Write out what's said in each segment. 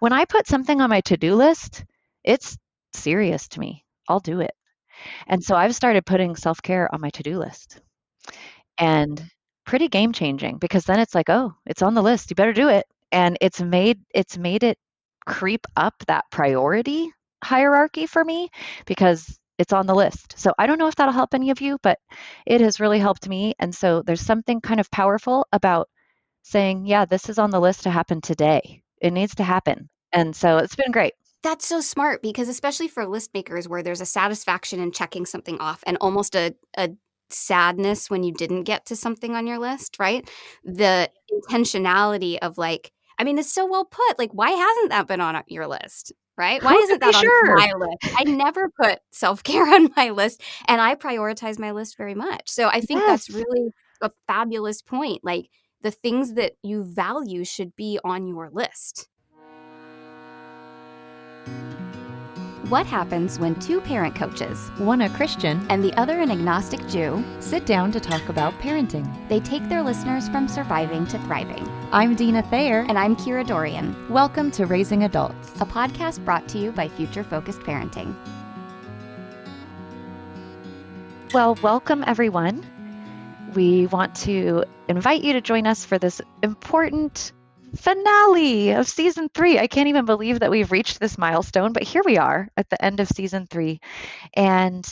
when I put something on my to-do list, it's serious to me. I'll do it. And so I've started putting self-care on my to-do list. And pretty game changing because then it's like, oh, it's on the list. You better do it. And it's made it creep up that priority hierarchy for me because it's on the list. So I don't know if that'll help any of you, but it has really helped me. And so there's something kind of powerful about saying, yeah, this is on the list to happen today. It needs to happen. And so it's been great. That's so smart because especially for list makers where there's a satisfaction in checking something off and almost a sadness when you didn't get to something on your list, right? The intentionality of like, I mean, it's so well put. Like, why hasn't that been on your list? Right? Why Who could isn't be that on sure? my list? I never put self-care on my list and I prioritize my list very much. So I think that's Yes. really a fabulous point. Like the things that you value should be on your list. What happens when two parent coaches, one a Christian and the other an agnostic Jew, sit down to talk about parenting? they take their listeners from surviving to thriving. I'm Deana Thayer. And I'm Kira Dorian. Welcome to Raising Adults, a podcast brought to you by Future Focused Parenting. Well, welcome everyone. We want to invite you to join us for this important finale of season 3. I can't even believe that we've reached this milestone, but here we are at the end of season 3. And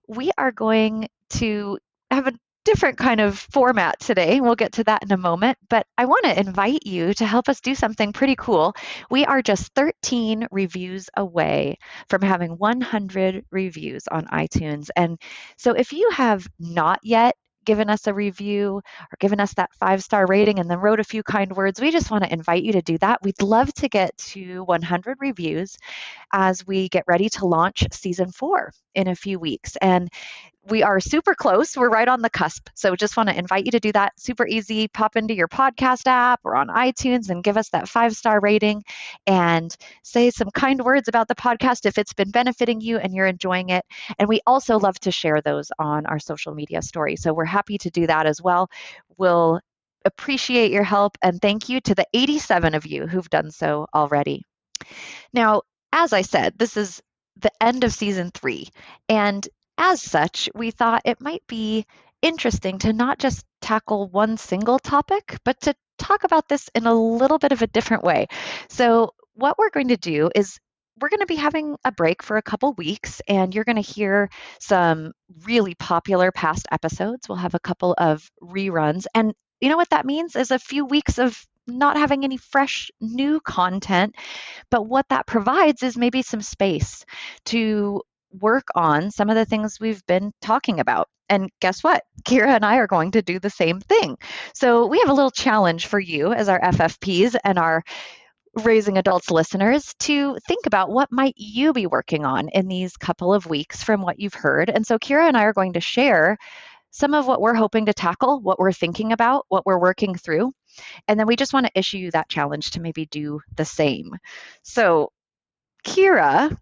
we are going to have a different kind of format today. We'll get to that in a moment, but I want to invite you to help us do something pretty cool. We are just 13 reviews away from having 100 reviews on iTunes. And so if you have not yet given us a review or given us that 5-star rating and then wrote a few kind words, we just want to invite you to do that. We'd love to get to 100 reviews as we get ready to launch season 4 in a few weeks. And we are super close. We're right on the cusp. So just want to invite you to do that. Super easy. Pop into your podcast app or on iTunes and give us that 5-star rating and say some kind words about the podcast if it's been benefiting you and you're enjoying it. And we also love to share those on our social media story. So we're happy to do that as well. We'll appreciate your help and thank you to the 87 of you who've done so already. Now, as I said, this is the end of season 3. And as such, we thought it might be interesting to not just tackle one single topic, but to talk about this in a little bit of a different way. So what we're going to do is we're going to be having a break for a couple weeks, and you're going to hear some really popular past episodes. We'll have a couple of reruns. And you know what that means is a few weeks of not having any fresh new content. But what that provides is maybe some space to work on some of the things we've been talking about. And guess what? Kira and I are going to do the same thing. So we have a little challenge for you as our FFPs and our Raising Adults listeners to think about what might you be working on in these couple of weeks from what you've heard. And so Kira and I are going to share some of what we're hoping to tackle, what we're thinking about, what we're working through. And then we just want to issue you that challenge to maybe do the same. So, Kira,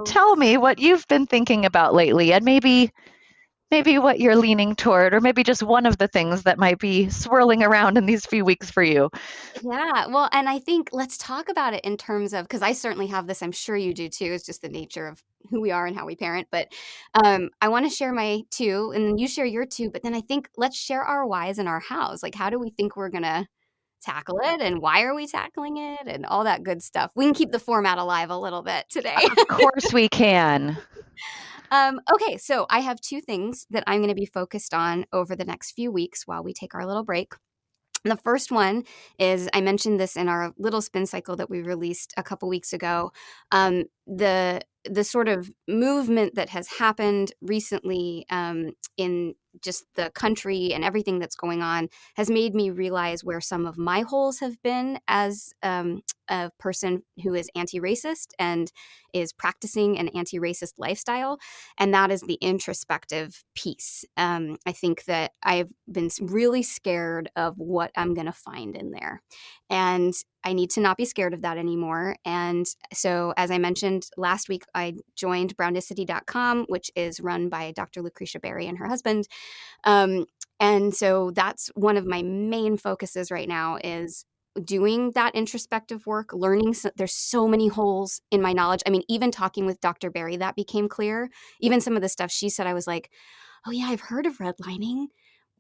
tell me what you've been thinking about lately and maybe what you're leaning toward, or maybe just one of the things that might be swirling around in these few weeks for you. Yeah, well, and I think let's talk about it in terms of, because I certainly have this, I'm sure you do too, it's just the nature of who we are and how we parent, but I want to share my 2 and you share your 2, but then I think let's share our whys and our hows. Like, how do we think we're going to tackle it and why are we tackling it and all that good stuff. We can keep the format alive a little bit today. Of course we can. Okay, so I have 2 things that I'm going to be focused on over the next few weeks while we take our little break. The first one is, I mentioned this in our little spin cycle that we released a couple weeks ago. The sort of movement that has happened recently in just the country and everything that's going on has made me realize where some of my holes have been as a person who is anti-racist and is practicing an anti-racist lifestyle. And that is the introspective piece. I think that I've been really scared of what I'm going to find in there. And I need to not be scared of that anymore. And so, as I mentioned last week, I joined brownicity.com, which is run by Dr. Lucretia Berry and her husband. And so that's one of my main focuses right now is doing that introspective work, learning, there's so many holes in my knowledge. I mean, even talking with Dr. Berry, that became clear. Even some of the stuff she said, I was like, oh yeah, I've heard of redlining,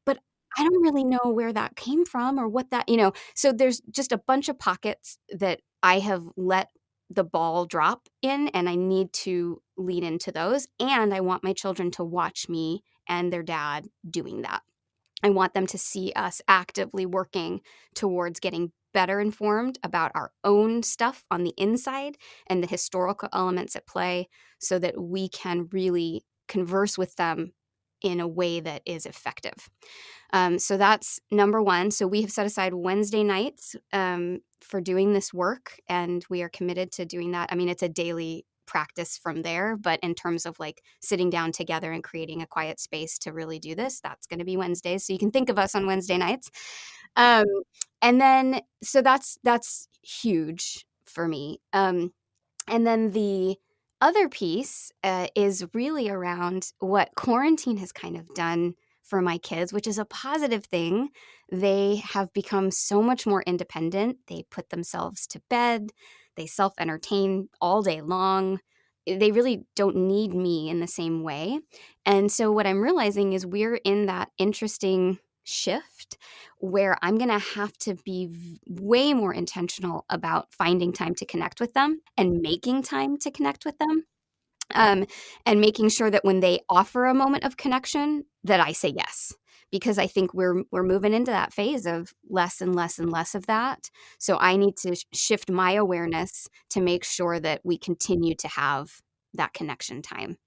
but I don't really know where that came from or what that, so there's just a bunch of pockets that I have let the ball drop in, and I need to lean into those. And I want my children to watch me and their dad doing that. I want them to see us actively working towards getting better informed about our own stuff on the inside and the historical elements at play, so that we can really converse with them in a way that is effective. So that's number one. So we have set aside Wednesday nights for doing this work, and we are committed to doing that. I mean, it's a daily practice from there, but in terms of like sitting down together and creating a quiet space to really do this, that's going to be Wednesdays. So you can think of us on Wednesday nights. Um, and then, so that's huge for me. And then the other piece is really around what quarantine has kind of done for my kids, which is a positive thing. They have become so much more independent. They put themselves to bed. They self-entertain all day long. They really don't need me in the same way. And so what I'm realizing is we're in that interesting shift where I'm going to have to be way more intentional about finding time to connect with them and making time to connect with them. And making sure that when they offer a moment of connection, that I say yes, because I think we're moving into that phase of less and less and less of that. So I need to shift my awareness to make sure that we continue to have that connection time.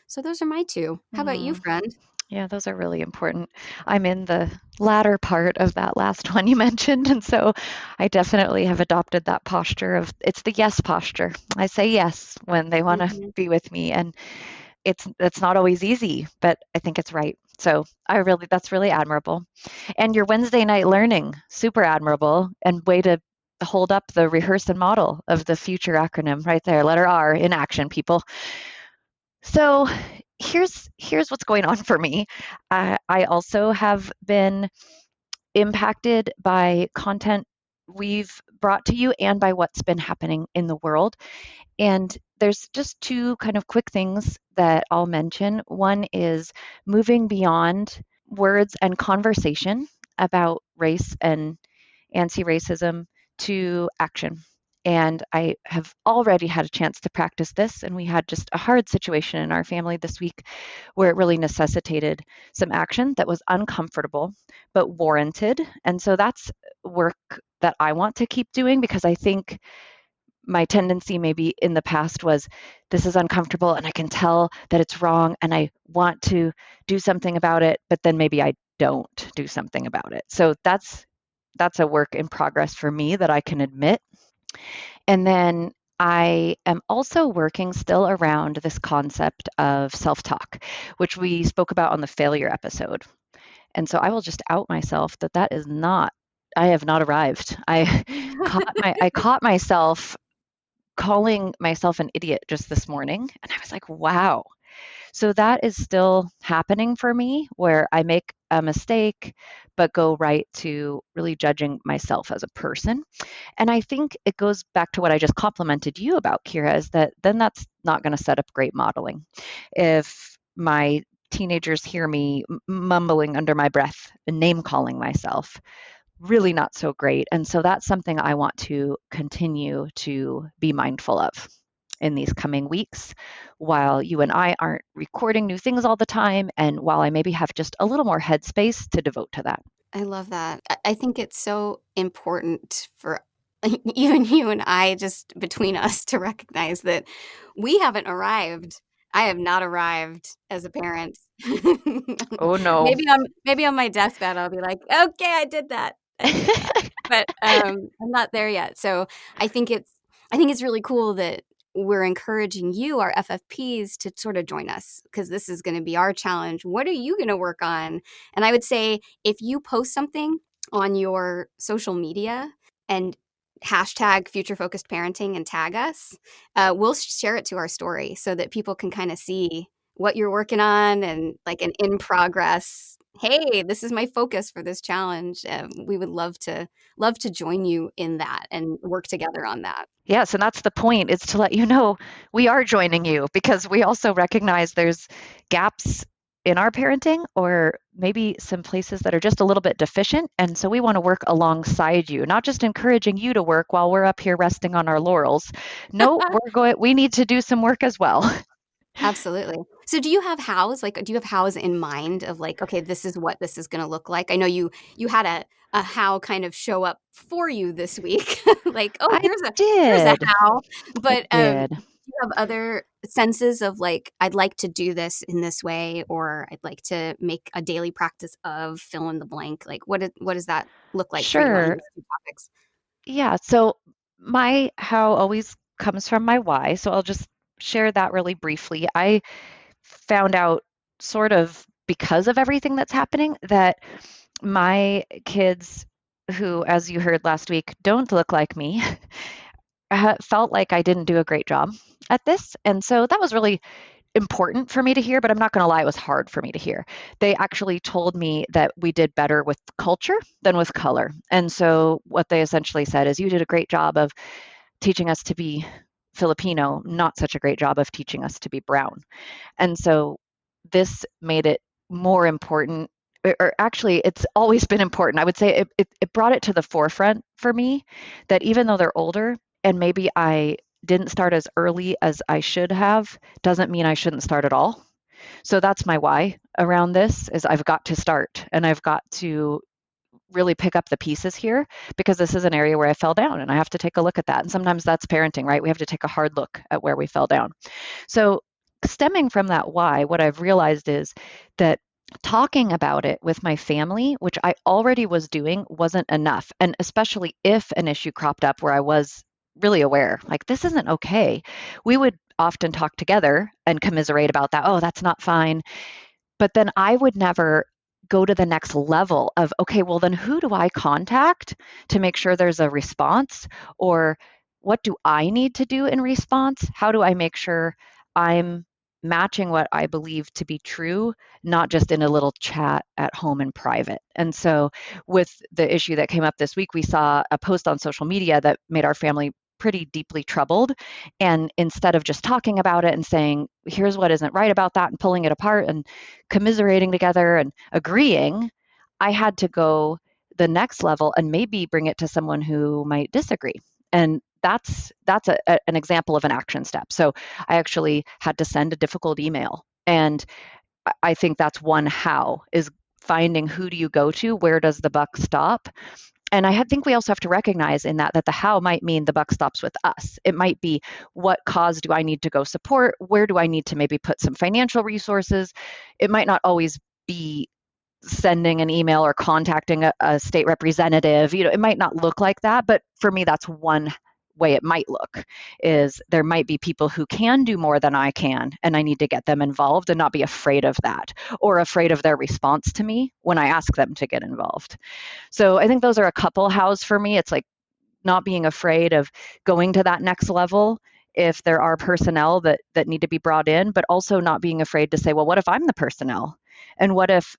So those are my two. How about you, Mm. friend? Yeah, those are really important. I'm in the latter part of that last one you mentioned, and so I definitely have adopted that posture of it's the yes posture. I say yes when they want to Mhm. be with me, and it's not always easy, but I think it's right. So that's really admirable. And your Wednesday night learning, super admirable, and way to hold up the rehearse and model of the future acronym right there. Letter R in action, people. So here's what's going on for me. I also have been impacted by content we've brought to you and by what's been happening in the world. And there's just two kind of quick things that I'll mention. One is moving beyond words and conversation about race and anti-racism to action. And I have already had a chance to practice this, and we had just a hard situation in our family this week where it really necessitated some action that was uncomfortable but warranted. And so that's work that I want to keep doing, because I think my tendency maybe in the past was this is uncomfortable and I can tell that it's wrong and I want to do something about it, but then maybe I don't do something about it. So that's a work in progress for me that I can admit. And then I am also working still around this concept of self-talk, which we spoke about on the failure episode. And so I will just out myself that is not, I have not arrived. I caught myself calling myself an idiot just this morning, and I was like, wow. So that is still happening for me, where I make a mistake but go right to really judging myself as a person. And I think it goes back to what I just complimented you about, Kira, is that then that's not going to set up great modeling. If my teenagers hear me mumbling under my breath and name calling myself, really not so great. And so that's something I want to continue to be mindful of in these coming weeks, while you and I aren't recording new things all the time, and while I maybe have just a little more headspace to devote to that. I love that. I think it's so important for even you and I, just between us, to recognize that we haven't arrived. I have not arrived as a parent. Oh no. Maybe on my deathbed I'll be like, okay, I did that. I did that. But I'm not there yet. So I think it's really cool that we're encouraging you, our FFPs, to sort of join us, because this is going to be our challenge. What are you going to work on? And I would say, if you post something on your social media and hashtag future focused parenting and tag us, we'll share it to our story so that people can kind of see what you're working on and like an in progress hey, this is my focus for this challenge. We would love to join you in that and work together on that. Yes, and that's the point, is to let you know we are joining you, because we also recognize there's gaps in our parenting, or maybe some places that are just a little bit deficient. And so we want to work alongside you, not just encouraging you to work while we're up here resting on our laurels. No, we need to do some work as well. Absolutely. So do you have hows? Like, do you have hows in mind of like, okay, this is what this is going to look like? I know you had a how kind of show up for you this week. Like, oh, I here's a did. how. I But did. do you have other senses of like, I'd like to do this in this way, or I'd like to make a daily practice of fill in the blank? Like, what does that look like for you on Sure. these two topics? Yeah. So my how always comes from my why. So I'll just share that really briefly. I found out, sort of because of everything that's happening, that my kids, who, as you heard last week, don't look like me, felt like I didn't do a great job at this. And so that was really important for me to hear, but I'm not going to lie, it was hard for me to hear. They actually told me that we did better with culture than with color. And so what they essentially said is, you did a great job of teaching us to be Filipino, not such a great job of teaching us to be brown. And so this made it more important, or actually, it's always been important. I would say it brought it to the forefront for me that even though they're older and maybe I didn't start as early as I should have, doesn't mean I shouldn't start at all. So that's my why around this, is I've got to start, and I've got to really pick up the pieces here, because this is an area where I fell down and I have to take a look at that. And sometimes that's parenting, right? We have to take a hard look at where we fell down. So, stemming from that why, what I've realized is that talking about it with my family, which I already was doing, wasn't enough. And especially if an issue cropped up where I was really aware, like, this isn't okay, we would often talk together and commiserate about that. Oh, that's not fine. But then I would never go to the next level of, okay, well, then who do I contact to make sure there's a response? Or what do I need to do in response? How do I make sure I'm matching what I believe to be true, not just in a little chat at home in private? And so, with the issue that came up this week, we saw a post on social media that made our family pretty deeply troubled. And instead of just talking about it and saying, here's what isn't right about that, and pulling it apart and commiserating together and agreeing, I had to go the next level and maybe bring it to someone who might disagree. And that's an example of an action step. So I actually had to send a difficult email. And I think that's one how, is finding who do you go to, where does the buck stop. And think we also have to recognize in that the how might mean the buck stops with us. It might be, what cause do I need to go support? Where do I need to maybe put some financial resources? It might not always be sending an email or contacting a state representative. It might not look like that, but for me, that's one way it might look, is there might be people who can do more than I can, and I need to get them involved and not be afraid of that, or afraid of their response to me when I ask them to get involved. So I think those are a couple hows for me. It's like not being afraid of going to that next level if there are personnel that need to be brought in, but also not being afraid to say, well, what if I'm the personnel? And what if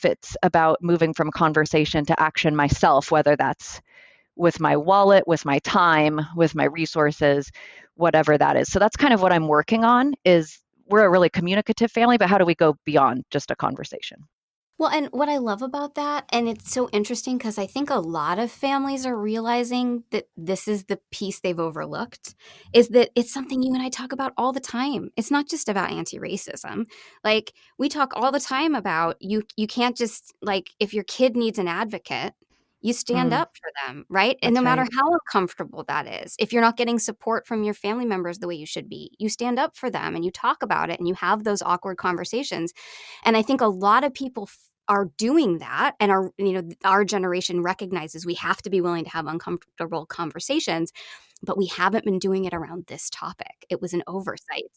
it's about moving from conversation to action myself, whether that's with my wallet, with my time, with my resources, whatever that is. So that's kind of what I'm working on, is we're a really communicative family, but how do we go beyond just a conversation? Well, and what I love about that, and it's so interesting because I think a lot of families are realizing that this is the piece they've overlooked, is that it's something you and I talk about all the time. It's not just about anti-racism. Like, we talk all the time about, you can't just, like, if your kid needs an advocate, you stand Mm, up for them, right? And no that's matter right. how uncomfortable that is, if you're not getting support from your family members the way you should be, you stand up for them and you talk about it and you have those awkward conversations. And I think a lot of people are doing that, and our generation recognizes we have to be willing to have uncomfortable conversations, but we haven't been doing it around this topic. It was an oversight.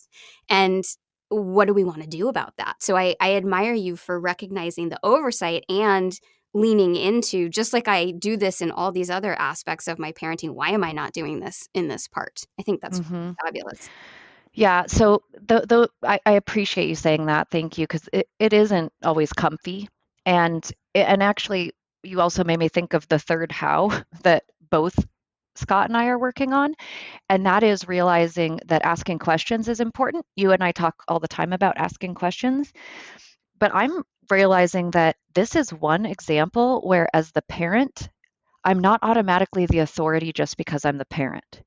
And what do we want to do about that? So I admire you for recognizing the oversight and leaning into, just like I do this in all these other aspects of my parenting, why am I not doing this in this part? I think that's Hmm. fabulous. Yeah, so I appreciate you saying that. Thank you, because it isn't always comfy. And actually, you also made me think of the third how that both Scott and I are working on, and that is realizing that asking questions is important. You and I talk all the time about asking questions, but I'm realizing that this is one example where, as the parent, I'm not automatically the authority just because I'm the parent.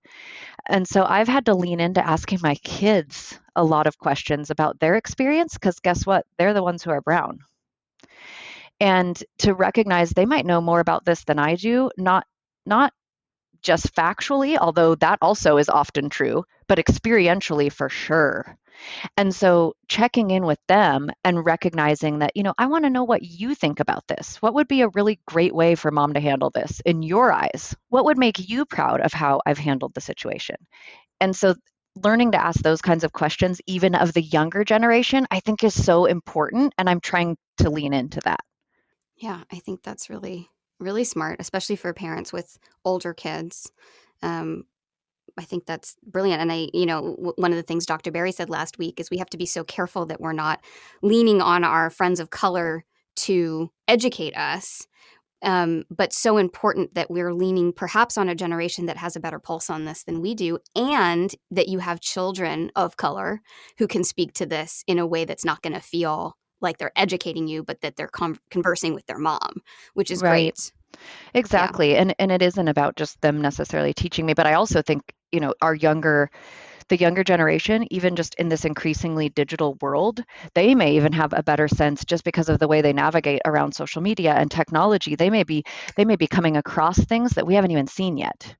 And so I've had to lean into asking my kids a lot of questions about their experience because guess what? They're the ones who are brown. And to recognize they might know more about this than I do, not just factually, although that also is often true, but experientially for sure. And so checking in with them and recognizing that, I want to know what you think about this. What would be a really great way for mom to handle this in your eyes? What would make you proud of how I've handled the situation? And so learning to ask those kinds of questions, even of the younger generation, I think is so important. And I'm trying to lean into that. Yeah, I think that's really, really smart, especially for parents with older kids. I think that's brilliant. And one of the things Dr. Barry said last week is we have to be so careful that we're not leaning on our friends of color to educate us. But so important that we're leaning perhaps on a generation that has a better pulse on this than we do, and that you have children of color who can speak to this in a way that's not going to feel like they're educating you, but that they're conversing with their mom, which is Right. great. Yeah. Exactly. And it isn't about just them necessarily teaching me, but I also think, the younger generation, even just in this increasingly digital world, they may even have a better sense just because of the way they navigate around social media and technology. They may be coming across things that we haven't even seen yet.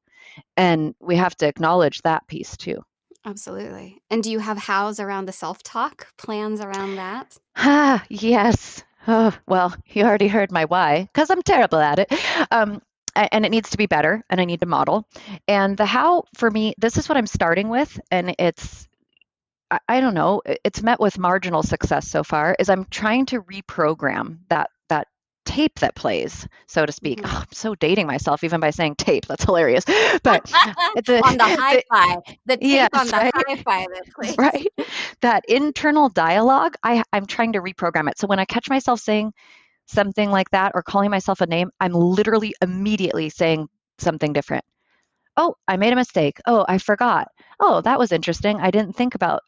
And we have to acknowledge that piece too. Absolutely. And do you have hows around the self-talk, plans around that? Ah, yes. Oh, well, you already heard my why, because I'm terrible at it. Um, and it needs to be better, and I need to model. And the how, for me, this is what I'm starting with, and I don't know, it's met with marginal success so far, is I'm trying to reprogram that tape that plays, so to speak. Mhm. Oh, I'm so dating myself even by saying tape. That's hilarious. But On the the hi-fi, the tape on yes, the right? hi-fi that plays. Right? That internal dialogue, I'm trying to reprogram it. So when I catch myself saying something like that or calling myself a name, I'm literally immediately saying something different. Oh, I made a mistake. Oh, I forgot. Oh, that was interesting. I didn't think about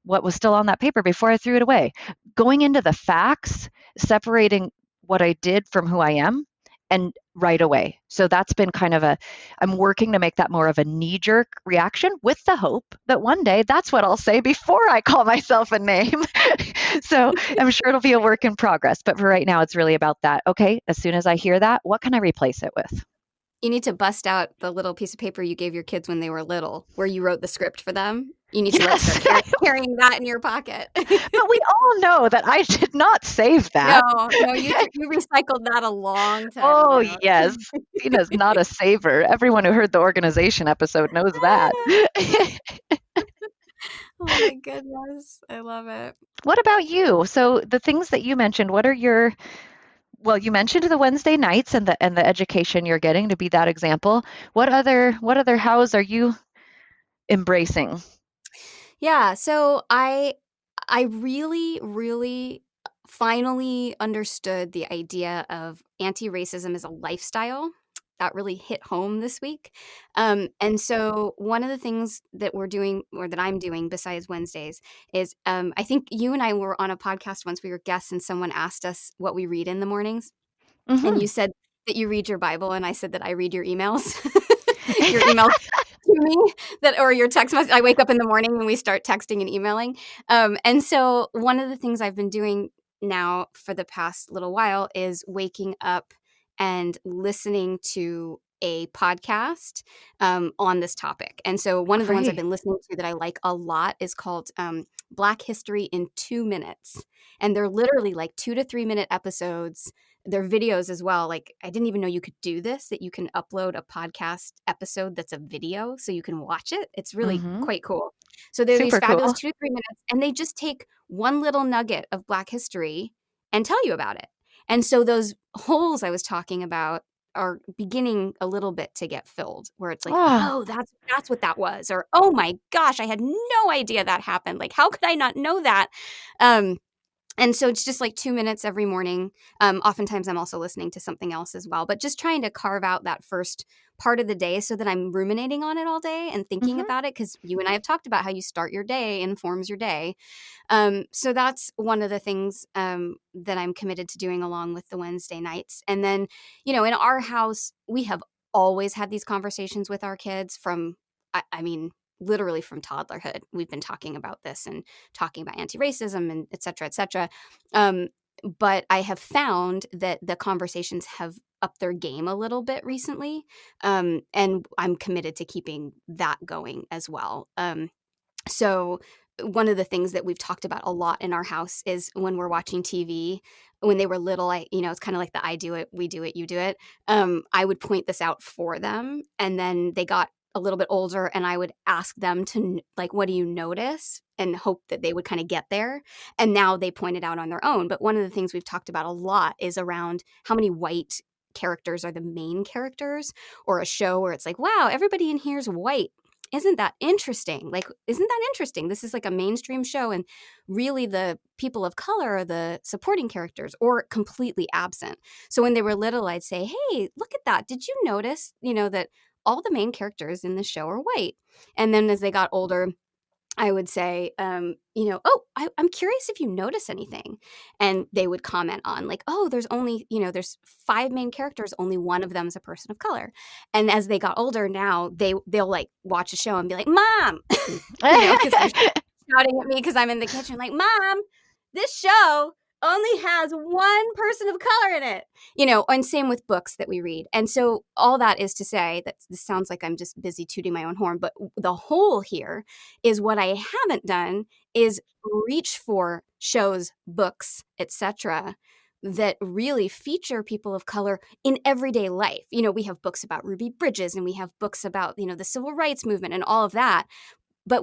what was still on that paper before I threw it away. Going into the facts, separating what I did from who I am, and right away. So that's been I'm working to make that more of a knee jerk reaction with the hope that one day that's what I'll say before I call myself a name. So I'm sure it'll be a work in progress. But for right now, it's really about that. Okay, as soon as I hear that, what can I replace it with? You need to bust out the little piece of paper you gave your kids when they were little, where you wrote the script for them. You need to Yes, start carrying that in your pocket. but we all know that I did not save No, that. no, you recycled that a long time Oh, ago. yes. Tina's not a saver. Everyone who heard the organization episode knows that. Oh my goodness, I love it. What about you? So the things that you mentioned, you mentioned the Wednesday nights and the education you're getting to be that example. What other hows are you embracing? Yeah, so I really, really finally understood the idea of anti-racism as a lifestyle. That really hit home this week. And so one of the things that we're doing, or that I'm doing besides Wednesdays, is I think you and I were on a podcast once. We were guests, and someone asked us what we read in the mornings. And Mhm. you said that you read your Bible, and I said that I read your emails. Your emails to me, that, or your text message. I wake up in the morning and we start texting and emailing. And so one of the things I've been doing now for the past little while is waking up and listening to a podcast on this topic. And so one of the ones I've Great. been listening to that I like a lot is called Black History in 2 minutes. And they're literally like 2 to 3 minute episodes. They're videos as well. Like, I didn't even know you could do this, that you can upload a podcast episode that's a video so you can watch it. It's really Mhm. quite cool. So they're these Super fabulous cool. 2 to 3 minutes, and they just take one little nugget of Black history and tell you about it. And so those holes I was talking about are beginning a little bit to get filled, where it's like, Ah, oh, that's what that was, or oh my gosh, I had no idea that happened. Like, how could I not know that? Um, And so it's just like 2 minutes every morning. Oftentimes I'm also listening to something else as well, but just trying to carve out that first part of the day so that I'm ruminating on it all day and thinking Mhm. about it, because you and I have talked about how you start your day informs your day. So that's one of the things that I'm committed to doing along with the Wednesday nights. And then, in our house, we have always had these conversations with our kids from, I mean, literally from toddlerhood. We've been talking about this and talking about anti-racism and et cetera, et cetera. Um, but I have found that the conversations have upped their game a little bit recently. And I'm committed to keeping that going as well. So one of the things that we've talked about a lot in our house is when we're watching TV. When they were little, it's kind of like the I do it, we do it, you do it. I would point this out for them, and then they got a little bit older, and I would ask them to like, what do you notice, and hope that they would kind of get there. And now they point it out on their own. But one of the things we've talked about a lot is around how many white characters are the main characters, or a show where it's like, wow, everybody in here is white. Isn't that interesting? Like, isn't that interesting? This is like a mainstream show, and really the people of color are the supporting characters or completely absent. So when they were little, I'd say, hey, look at that. Did you notice, that all the main characters in the show are white? And then as they got older, I would say, oh, I'm curious if you notice anything. And they would comment on like, oh, there's only, there's 5 main characters. Only one of them is a person of color. And as they got older now, they'll like watch a show and be like, Mom, because they're shouting at me because I'm in the kitchen like, Mom, this show only has one person of color in it, and same with books that we read. And so all that is to say that this sounds like I'm just busy tooting my own horn, but the whole here is what I haven't done is reach for shows, books, etc., that really feature people of color in everyday life. We have books about Ruby Bridges, and we have books about, the civil rights movement and all of that. But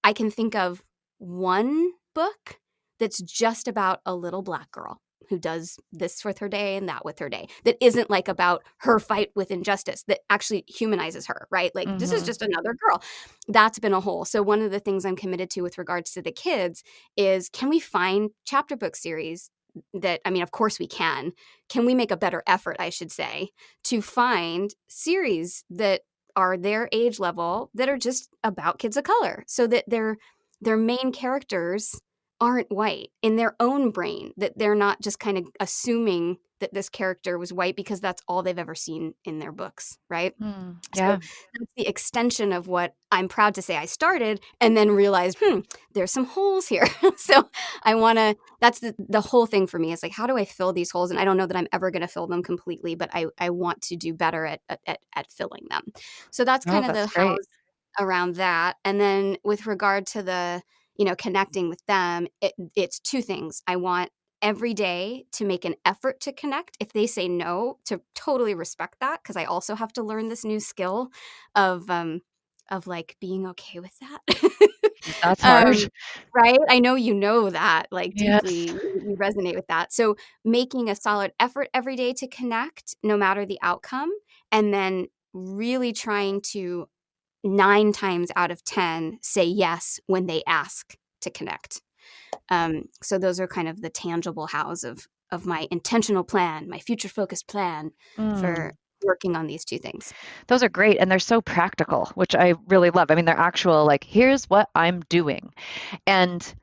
I can think of one book that's just about a little Black girl who does this with her day and that with her day, that isn't like about her fight with injustice, that actually humanizes her, right? Like, this is Mhm. just another girl. That's been a hole. So one of the things I'm committed to with regards to the kids is, can we find chapter book series that, I mean, of course we can. Can we make a better effort, I should say, to find series that are their age level that are just about kids of color, so that their main characters aren't white in their own brain, that they're not just kind of assuming that this character was white because that's all they've ever seen in their books, right? So Yeah. that's the extension of what I'm proud to say I started, and then realized, there's some holes here. So I want to, that's the whole thing for me, is like, how do I fill these holes? And I don't know that I'm ever going to fill them completely, but I want to do better at filling them. So that's Oh, kind of that's the great. house around that. And then with regard to the, connecting with them, it's two things. I want every day to make an effort to connect. If they say no, to totally respect that, because I also have to learn this new skill of like being okay with that. That's hard. um, right? I know you know that, like, deeply, Yes. you resonate with that. So making a solid effort every day to connect, no matter the outcome, and then really trying to 9 times out of 10 say yes when they ask to connect. So those are kind of the tangible hows of my intentional plan, my future focused plan Mm. for working on these two things. Those are great, and they're so practical, which I really love. I mean, they're actual, like, here's what I'm doing. And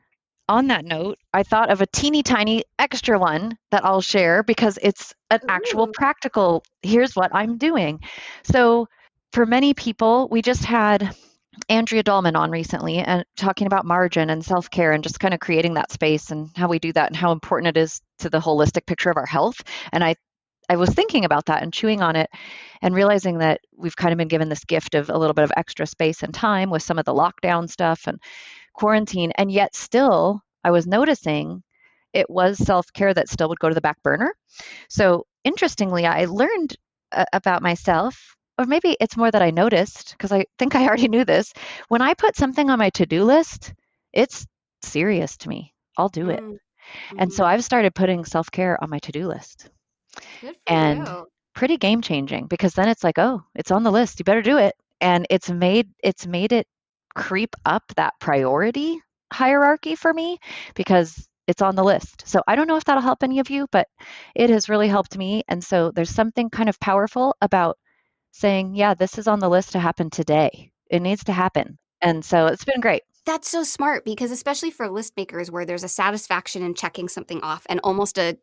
on that note, I thought of a teeny tiny extra one that I'll share because it's an actual Ooh. practical, here's what I'm doing. So, for many people, we just had Andrea Dahlman on recently and talking about margin and self care and just kind of creating that space and how we do that and how important it is to the holistic picture of our health. And I was thinking about that and chewing on it and realizing that we've kind of been given this gift of a little bit of extra space and time with some of the lockdown stuff and quarantine. And yet, still, I was noticing it was self care that still would go to the back burner. So, interestingly, I learned about myself, or maybe it's more that I noticed because I think I already knew this. When I put something on my to do list, it's serious to me. I'll do it. Mm, And so mhm. I've started putting self care on my to do list. Good for And you. pretty game changing because then it's like, oh, it's on the list. You better do it. And it's made it creep up that priority hierarchy for me because it's on the list. So I don't know if that'll help any of you, but it has really helped me. And so there's something kind of powerful about saying, yeah, this is on the list to happen today. It needs to happen. And so it's been great. That's so smart, because especially for list makers where there's a satisfaction in checking something off and almost a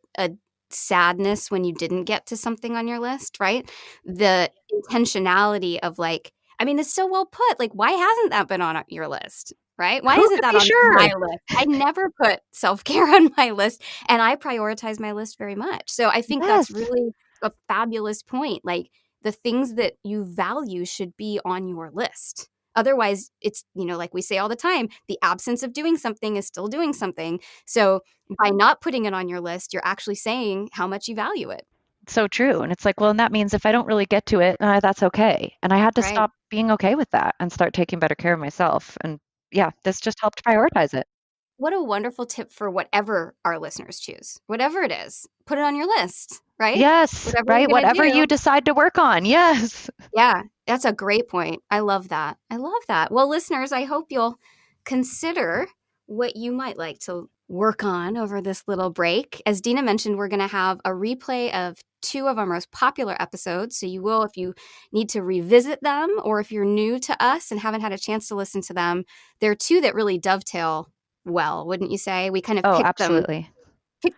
sadness when you didn't get to something on your list, right? The intentionality of like, I mean, it's so well put. Like, why hasn't that been on your list? Right? Why Who isn't could that be on my sure? list? I never put self-care on my list, and I prioritize my list very much. So I think that's Yes. really a fabulous point. Like, the things that you value should be on your list. Otherwise, it's, like we say all the time, the absence of doing something is still doing something. So by not putting it on your list, you're actually saying how much you value it. So true. And it's like, well, and that means if I don't really get to it, that's okay. And I had to Right. stop being okay with that and start taking better care of myself. And yeah, this just helped prioritize it. What a wonderful tip for whatever our listeners choose. Whatever it is, put it on your list, right? Yes, Whatever right. you're going to Whatever you do. decide to work on. Yes. Yeah, that's a great point. I love that. I love that. Well, listeners, I hope you'll consider what you might like to work on over this little break. As Deana mentioned, we're going to have a replay of 2 of our most popular episodes. So you will, if you need to revisit them, or if you're new to us and haven't had a chance to listen to them, there are 2 that really dovetail well, wouldn't you say? We kind of Oh, picked them absolutely.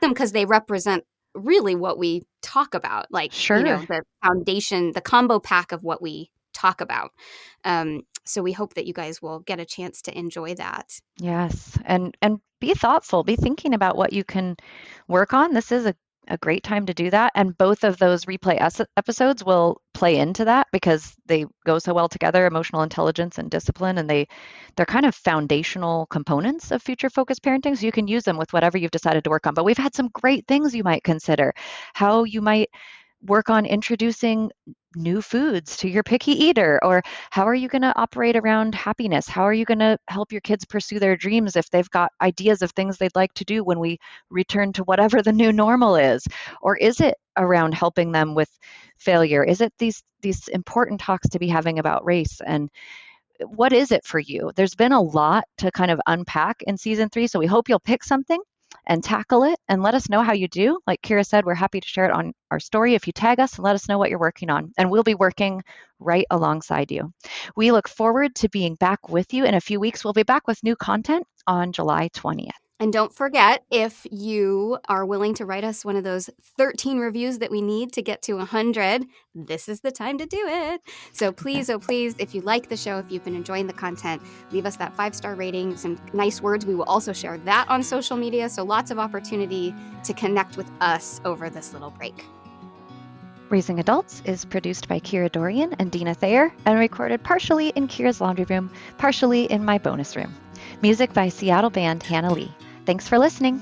because they represent really what we talk about, like, Sure. the foundation, the combo pack of what we talk about. So we hope that you guys will get a chance to enjoy that. Yes. And be thoughtful. Be thinking about what you can work on. This is a great time to do that. And both of those replay episodes will play into that because they go so well together, emotional intelligence and discipline, and they're kind of foundational components of future focused parenting. So you can use them with whatever you've decided to work on. But we've had some great things you might consider. How you might work on introducing new foods to your picky eater, or how are you going to operate around happiness? How are you going to help your kids pursue their dreams if they've got ideas of things they'd like to do when we return to whatever the new normal is? Or is it around helping them with failure? Is it these important talks to be having about race? And what is it for you? There's been a lot to kind of unpack in season 3, so we hope you'll pick something and tackle it and let us know how you do. Like Kira said, we're happy to share it on our story if you tag us and let us know what you're working on. And we'll be working right alongside you. We look forward to being back with you in a few weeks. We'll be back with new content on July 20th. And don't forget, if you are willing to write us one of those 13 reviews that we need to get to 100, this is the time to do it. So please, oh please, if you like the show, if you've been enjoying the content, leave us that 5-star rating, some nice words. We will also share that on social media. So lots of opportunity to connect with us over this little break. Raising Adults is produced by Kira Dorian and Deana Thayer and recorded partially in Kira's laundry room, partially in my bonus room. Music by Seattle band Hannah Lee. Thanks for listening.